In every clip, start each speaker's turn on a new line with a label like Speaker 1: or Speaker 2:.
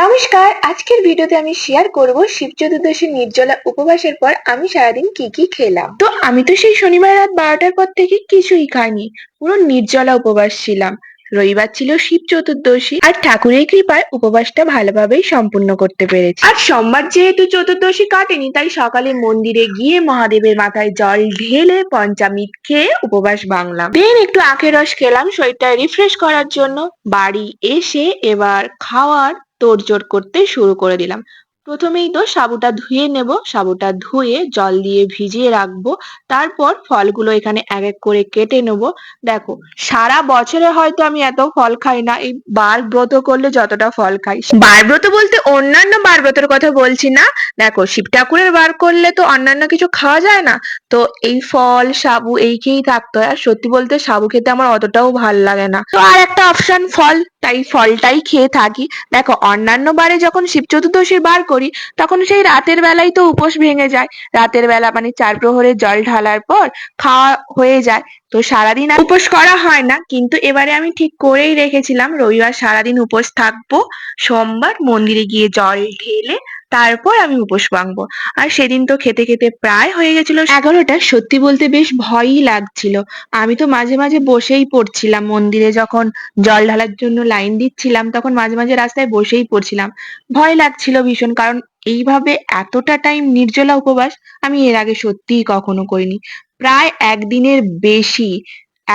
Speaker 1: নমস্কার, আজকের ভিডিওতে আমি শেয়ার করব শিব চতুর্দশী নির্জলা উপবাসের পর আমি সারাদিন কি কি খেলাম। তো আমি তো সেই শনিবার রাত 12টার পর থেকে কিছুই খাইনি, পুরো নির্জলা উপবাস ছিলাম। রবিবার ছিল শিব চতুর্দশী, আর ঠাকুরের কৃপায় উপবাসটা ভালোভাবেই সম্পূর্ণ করতে পেরেছি। আর সোমবার যেহেতু চতুর্দশী কাটেনি, তাই সকালে মন্দিরে গিয়ে মহাদেবের মাথায় জল ঢেলে পঞ্চামৃত খেয়ে উপবাস ভাঙলাম। দেন একটু আখের রস খেলাম শরীরটা রিফ্রেশ করার জন্য। বাড়ি এসে এবার খাওয়ার তোড়জোড় করতে শুরু করে দিলাম। প্রথমেই তো সাবুটা ধুয়ে নেব, সাবুটা ধুয়ে জল দিয়ে ভিজিয়ে রাখবো। তারপর ফলগুলো এখানে এক এক করে কেটে নেব। দেখো, সারা বছরে হয়তো আমি এত ফল খাই না, এই বার ব্রত করলে যতটা ফল খাই। বার ব্রত বলতে অন্যান্য বার ব্রতের কথা বলছি না। দেখো, শিব ঠাকুরের বার করলে তো অন্যান্য কিছু খাওয়া যায় না, তো এই ফল সাবু এই খেয়েই থাকতে হয়। আর সত্যি বলতে সাবু খেতে আমার অতটাও ভাল লাগে না, তো আর একটা অপশন ফল, তাই ফলটাই খেয়ে থাকি। দেখো, অন্যান্য বারে যখন শিব চতুর্দশীর বার করি, তখন সেই রাতের বেলায় তো উপোস ভেঙে যায়। রাতের বেলা মানে 4 প্রহরের জল ঢালার পর খাওয়া হয়ে যায়, তো সারাদিন আর উপোস করা হয় না। কিন্তু এবারে আমি ঠিক করেই রেখেছিলাম রবিবার সারাদিন উপোস থাকবো, সোমবার মন্দিরে গিয়ে জল ঢেলে তারপর আমি উপোস ভাঙবো। আর সেদিন তো খেতে খেতে প্রায় হয়ে গেছিল 11টা। সত্যি বলতে বেশ ভয়ই লাগছিল। আমি তো মাঝে মাঝে বসেই পড়ছিলাম, মন্দিরে যখন জল ঢালার জন্য লাইন দিচ্ছিলাম তখন মাঝে মাঝে রাস্তায় বসেই পড়ছিলাম। ভয় লাগছিল ভীষণ, কারণ এইভাবে এতটা টাইম নির্জলা উপবাস আমি এর আগে সত্যিই কখনো করিনি। প্রায় একদিনের বেশি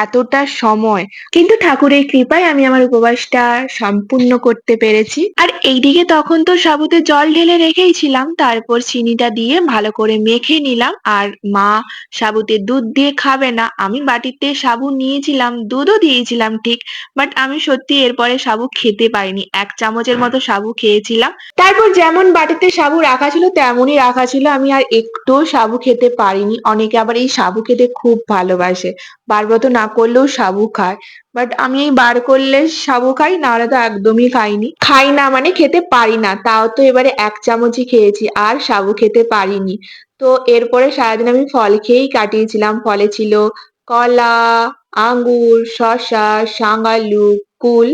Speaker 1: এতটা সময়, কিন্তু ঠাকুরের কৃপায় আমি আমার উপবাসটা সম্পূর্ণ করতে পেরেছি। আর এইদিকে তখন তো সাবুতে জল ঢেলে রেখেই ছিলাম, তারপর চিনিটা দিয়ে ভালো করে মেখে নিলাম। আর মা সাবুতে দুধ দিয়ে খাবে না, আমি বাটিতে সাবু নিয়েছিলাম, দুধও দিয়েছিলাম ঠিক, বাট আমি সত্যি এরপরে সাবু খেতে পারিনি। 1 চামচের মতো সাবু খেয়েছিলাম, তারপর যেমন বাটিতে সাবু রাখা ছিল তেমনই রাখা ছিল, আমি আর একটুও সাবু খেতে পারিনি। অনেকে আবার এই সাবু খেতে খুব ভালোবাসে, বারব্রত না করলেও সাবু খায়, বাট আমি এই বার করলে সাবু খাই, না হলে তো একদমই খাই না মানে খেতে পারি না। তাও তো এবারে 1 চামচই খেয়েছি, আর সাবু খেতে পারিনি। তো এরপরে সারাদিন আমি ফল খেয়েই কাটিয়েছিলাম। ফলে ছিল কলা, আঙ্গুর, শসা, শাঙালু, কুল,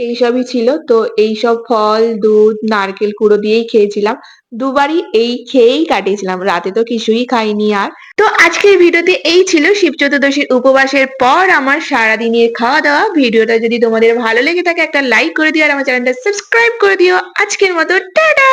Speaker 1: এইসবই ছিল। তো এইসব ফল, দুধ, নারকেল কুড়ো দিয়েই খেয়েছিলাম। দুবারই এই খেয়েই কাটিয়েছিলাম, রাতে তো কিছুই খাইনি আর। তো আজকের ভিডিওতে এই ছিল শিব চতুর্দশীর উপবাসের পর আমার সারাদিনের খাওয়া দাওয়া। ভিডিওটা যদি তোমাদের ভালো লেগে থাকে একটা লাইক করে দিও, আর আমার চ্যানেলটা সাবস্ক্রাইব করে দিও। আজকের মতো টাটা।